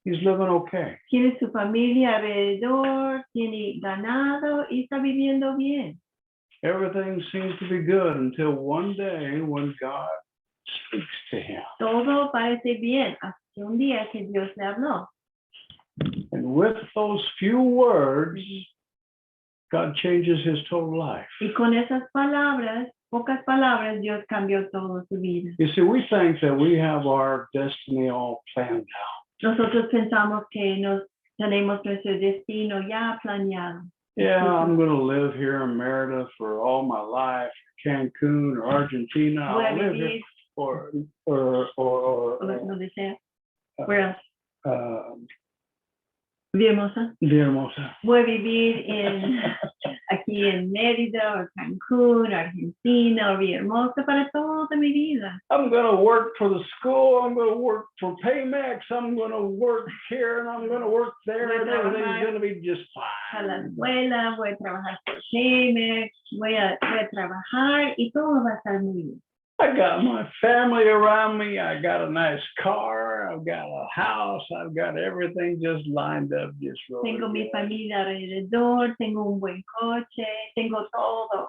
He's living okay. Tiene su familia alrededor, tiene ganado y está viviendo bien. Everything seems to be good until one day when God speaks to him. Todo parece bien hasta que un día que Dios le habló. And with those few words, God changes his total life. Y con esas palabras, pocas palabras, Dios cambió todo su vida. You see, we think that we have our destiny all planned out. Nosotros pensamos que tenemos nuestro destino ya planeado. Yeah, I'm going to live here in Merida for all my life, Cancun or Argentina. Voy a I'll live here, vivir or donde sea. Where else? Villahermosa. Villahermosa. Voy a vivir aquí en Mérida o Cancún, Argentina o Villahermosa para toda mi vida. I'm going to work for the school. I'm going to work for Paymex. I'm going to work here and I'm going to work there, and everything's going to be just A la fine. escuela, voy a trabajar por Pemex, voy a trabajar y todo va a estar muy bien. I got my family around me. I got a nice car. I've got a house. I've got everything just lined up, just really Tengo mi good. familia alrededor, tengo un buen coche, tengo todo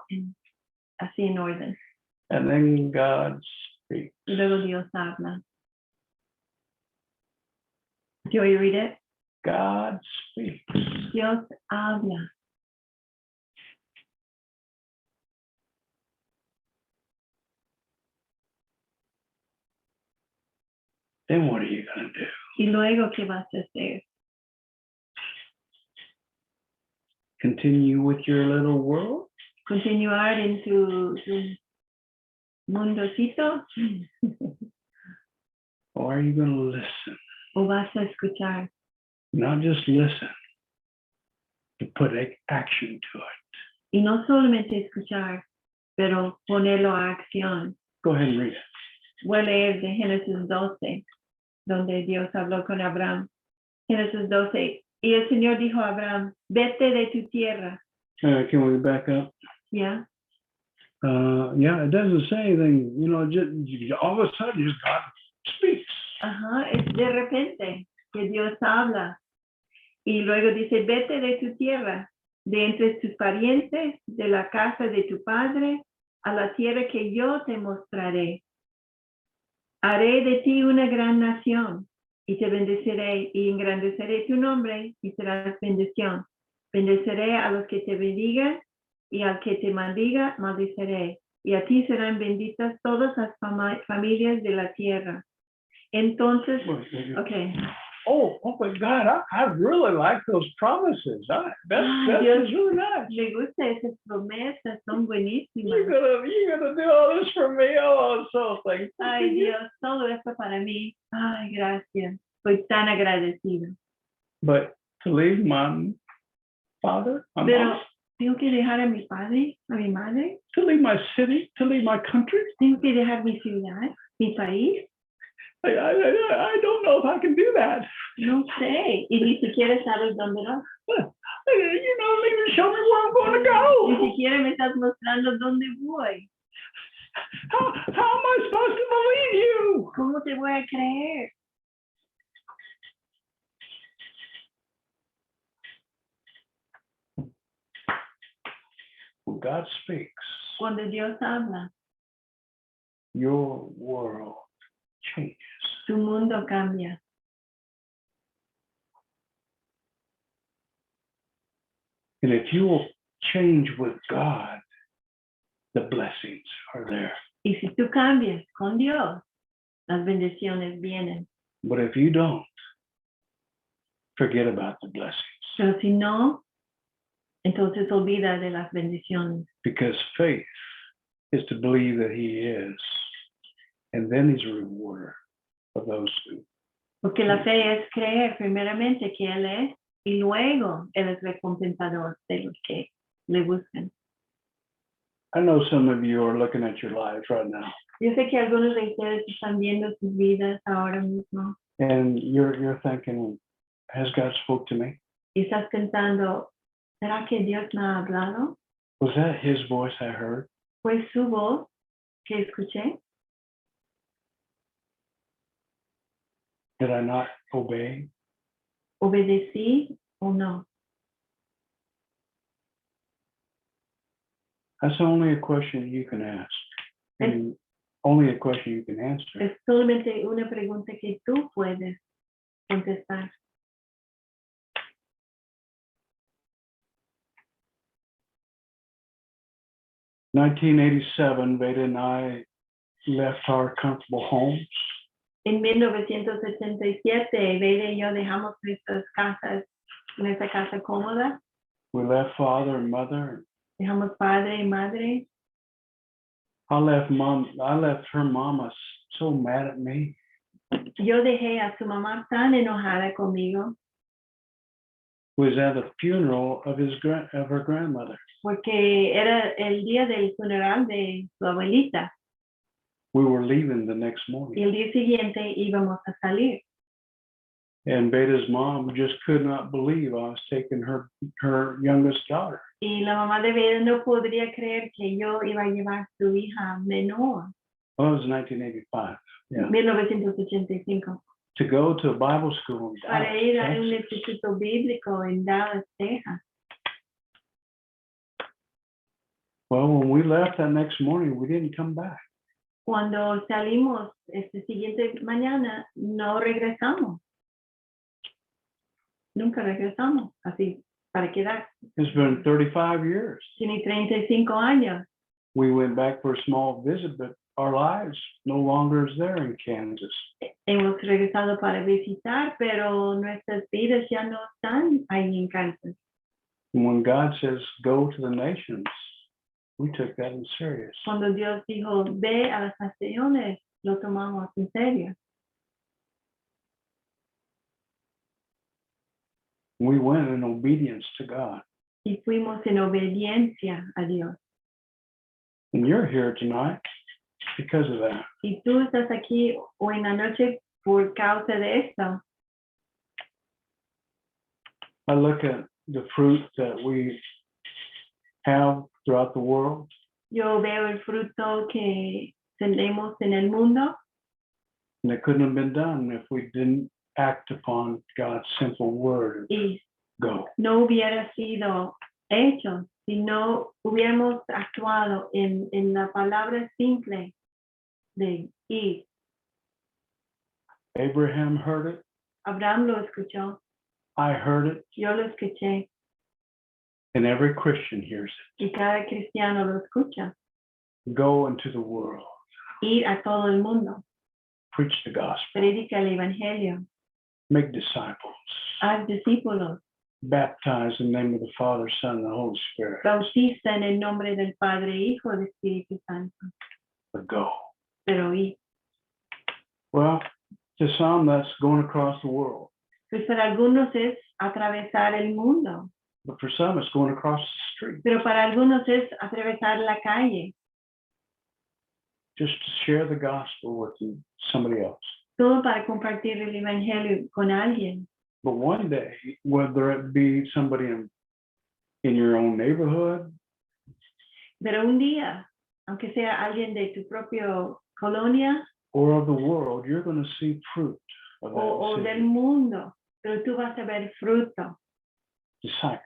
así en orden. And then God speaks. Y luego Dios habla. Do you read it? God speaks. Dios habla. Then what are you going to do? Y luego, ¿qué vas a hacer? Continue with your little world? ¿Continuar en tu mundocito? Or are you going to listen? ¿O vas a escuchar? Not just listen, to put action to it. Y no solamente escuchar, pero ponerlo a acción. Go ahead and read it. Voy a leer de Génesis 12, donde Dios habló con Abraham. Génesis 12. Y el Señor dijo a Abraham, vete de tu tierra. Can we back up? ¿Ya? Yeah, it doesn't say anything, you know, just all of a sudden, just God speaks. Ajá, es de repente que Dios habla. Y luego dice, vete de tu tierra, de entre tus parientes, de la casa de tu padre, a la tierra que yo te mostraré. Haré de ti una gran nación, y te bendeciré, y engrandeceré tu nombre, y serás bendición. Bendeciré a los que te bendigan, y al que te maldiga, maldiciré. Y a ti serán benditas todas las familias de la tierra. Entonces, okay. Oh my God, I really like those promises. That's Dios, just really nice. me gusta esas promesas, son buenísimas. You're gonna do all this for me. Oh, I'm so thankful. Ay, Dios, todo esto para mí. Ay, gracias. Soy tan agradecida. But to leave my father, my Pero mom, tengo que dejar a mi padre, a mi madre. to leave my city, to leave my country. Tengo que dejar mi ciudad, mi país. I don't know if I can do that. No sé. Y ni siquiera sabes dónde va. You're not even showing me where I'm going to Ni go. siquiera me estás mostrando dónde voy. How am I supposed to believe you? ¿Cómo te voy a creer? When God speaks, Cuando Dios habla, your world changes. tu mundo cambia. And if you will change with God, the blessings are there. Y si tú cambias con Dios, las bendiciones vienen. But if you don't, forget about the blessings. Pero si no, entonces olvida de las bendiciones. Because faith is to believe that He is, and then He's a rewarder of those who. Porque la fe es creer primeramente que Él es y luego Él es recompensador de los que le buscan. I know some of you are looking at your lives right now, Yo sé que algunos de ustedes están viendo sus vidas ahora mismo and you're thinking, has God spoke to me? y estás pensando, ¿será que Dios me ha hablado? Was that His voice I heard? ¿Fue su voz que escuché? Did I not obey? ¿Obedecí o no? That's only a question you can ask, and only a question you can answer. Es solamente una pregunta que tú puedes contestar. In 1987, Veda and I left our comfortable homes. En 1977, Bella y yo dejamos nuestras casas, nuestra casa cómoda, We left father and mother. dejamos padre y madre. I left her mama so mad at me. Yo dejé a su mamá tan enojada conmigo Was at the funeral of her grandmother. porque era el día del funeral de su abuelita We were leaving the next y morning, el día siguiente íbamos a salir. and Beta's mom just could not believe I was taking her youngest daughter. Y la mamá de Bella no podría creer que yo iba a llevar a su hija menor. Oh, it was 1985. Yeah. 1985. To go to a Bible school in Para Dallas, ir a un Texas. instituto bíblico en Dallas, Texas. Well, when we left that next morning, we didn't come back. Cuando salimos siguiente mañana, no regresamos. Nunca regresamos, así, para quedar. It's been 35 years. Tiene 35 años. We went back for a small visit, but our lives no longer is there in Kansas. Hemos regresado para visitar, pero nuestras vidas ya no están ahí en Kansas. And when God says, go to the nations, we took that in serious. Cuando Dios dijo, ve a las naciones, lo tomamos en serio. We went in obedience to God. Y fuimos en obediencia a Dios. And you're here tonight because of that. Y tú estás aquí hoy en la noche por causa de esto. I look at the fruit that we have throughout the world. Yo veo el fruto que tenemos en el mundo And it couldn't have been done if we didn't act upon God's simple word, y go. no hubiera sido hecho si no hubiéramos actuado en la palabra simple de ir. Abraham heard it. Abraham lo escuchó, I heard it. yo lo escuché And every Christian hears y cada cristiano lo escucha. it. Go into the world. Ir a todo el mundo, Preach the gospel. predica el evangelio, Make disciples. haz discípulos, Baptize in the name of the Father, Son, and the Holy Spirit. bautiza en el nombre del Padre, Hijo y Espíritu Santo. But go. Pero ir. Well, to some, that's going across the world. Pues para algunos es atravesar el mundo, But for some, it's going across the street. pero para algunos es atravesar la calle, Just to share the gospel with somebody else. todo para compartir el evangelio con alguien. But one day, whether it be somebody in your own neighborhood, Pero un día, aunque sea alguien de tu propia colonia or of the world, you're going to see fruit of that o del decision. mundo, pero tú vas a ver fruto Disciples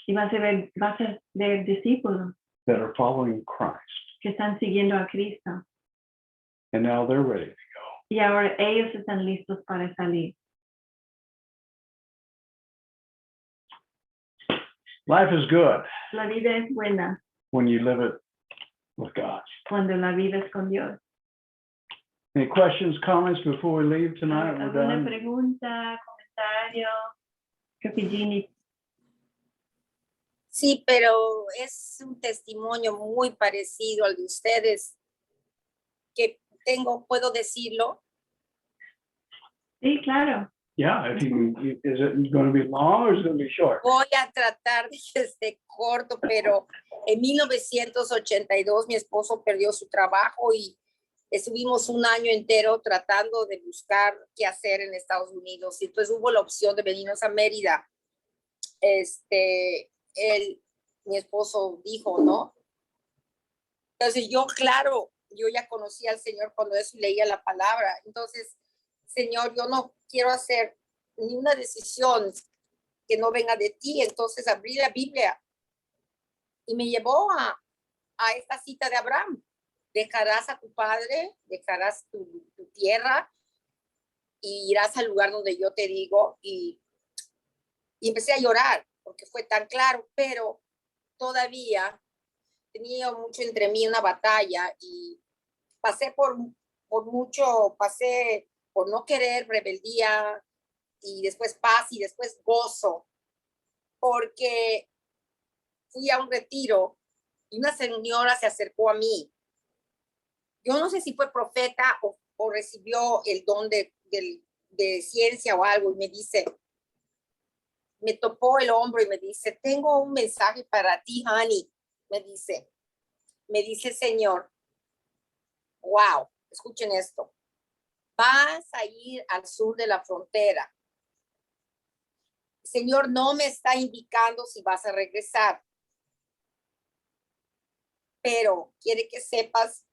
y vas a ver discípulos that are following Christ. que están siguiendo a Cristo. And now they're ready to go. Y ahora ellos están listos para salir. Life is good La vida es buena when you live it with God. cuando la vives con Dios. Any questions, comments before we leave tonight? We're ¿Alguna done. pregunta, comentario? Capellini. Sí, pero es un testimonio muy parecido al de ustedes que puedo decirlo. Sí, claro. Yeah, if you can, is it going to be long or is it going to be short? Voy a tratar de que esté corto, pero en 1982 mi esposo perdió su trabajo y estuvimos un año entero tratando de buscar qué hacer en Estados Unidos. Y entonces hubo la opción de venirnos a Mérida. Mi esposo dijo, ¿no? Entonces yo, claro, yo ya conocía al Señor cuando eso leía la palabra. Entonces, Señor, yo no quiero hacer ni una decisión que no venga de ti. Entonces abrí la Biblia y me llevó a esta cita de Abraham. Dejarás a tu padre, dejarás tu tierra y irás al lugar donde yo te digo. Y empecé a llorar porque fue tan claro, pero todavía tenía mucho entre mí una batalla y pasé por mucho, pasé por no querer, rebeldía y después paz y después gozo, porque fui a un retiro y una señora se acercó a mí. Yo no sé si fue profeta o recibió el don de ciencia o algo y me dice, me topó el hombro y me dice, tengo un mensaje para ti, honey. Me dice, Señor, wow, escuchen esto. Vas a ir al sur de la frontera. El Señor no me está indicando si vas a regresar, pero quiere que sepas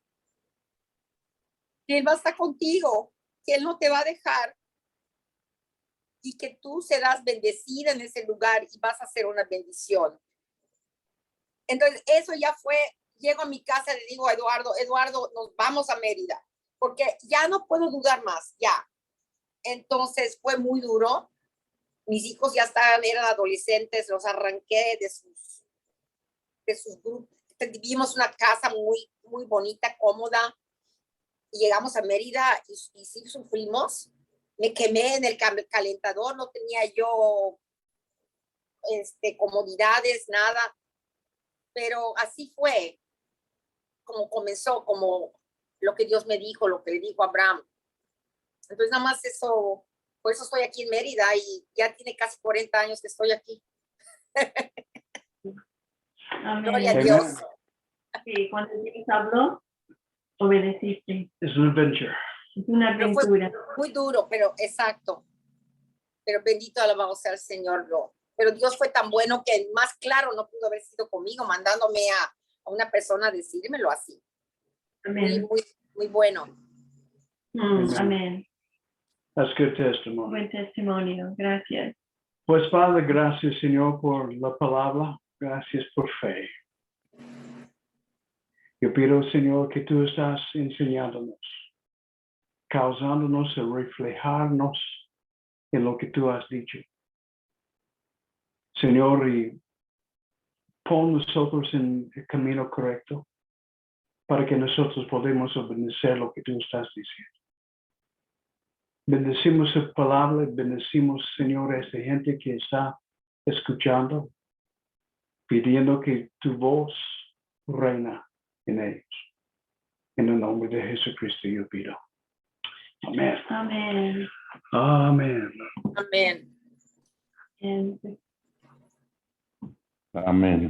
que Él va a estar contigo, que Él no te va a dejar y que tú serás bendecida en ese lugar y vas a ser una bendición. Entonces, eso ya fue, llego a mi casa y le digo a Eduardo, nos vamos a Mérida, porque ya no puedo dudar más, ya. Entonces, fue muy duro. Mis hijos ya eran adolescentes, los arranqué de sus grupos. Vivimos una casa muy, muy bonita, cómoda, y llegamos a Mérida y sí sufrimos. Me quemé en el calentador, no tenía yo comodidades, nada, pero así fue como comenzó, como lo que Dios me dijo, lo que le dijo a Abraham. Entonces nada más eso, por eso estoy aquí en Mérida y ya tiene casi 40 años que estoy aquí. Gloria a Amén. Dios. Amen. Sí, cuando Dios habló, obedeciste. It's an adventure. Es una Pero fue aventura. muy duro, pero exacto. Pero bendito alabado sea el Señor. Pero Dios fue tan bueno que más claro no pudo haber sido conmigo, mandándome a una persona a decírmelo así. Muy, Amén. muy, muy bueno. Amén. That's good testimony. Buen testimonio. Gracias. Pues Padre, gracias Señor por la palabra. Gracias por fe. Yo pido Señor que tú estás enseñándonos, causándonos a reflejarnos en lo que tú has dicho. Señor, y pon nosotros en el camino correcto para que nosotros podamos obedecer lo que tú estás diciendo. Bendecimos tu palabra, bendecimos, Señor, a esta gente que está escuchando, pidiendo que tu voz reina en ellos. En el nombre de Jesucristo yo pido. Amén. Amén. Amén. Amén. And Amén.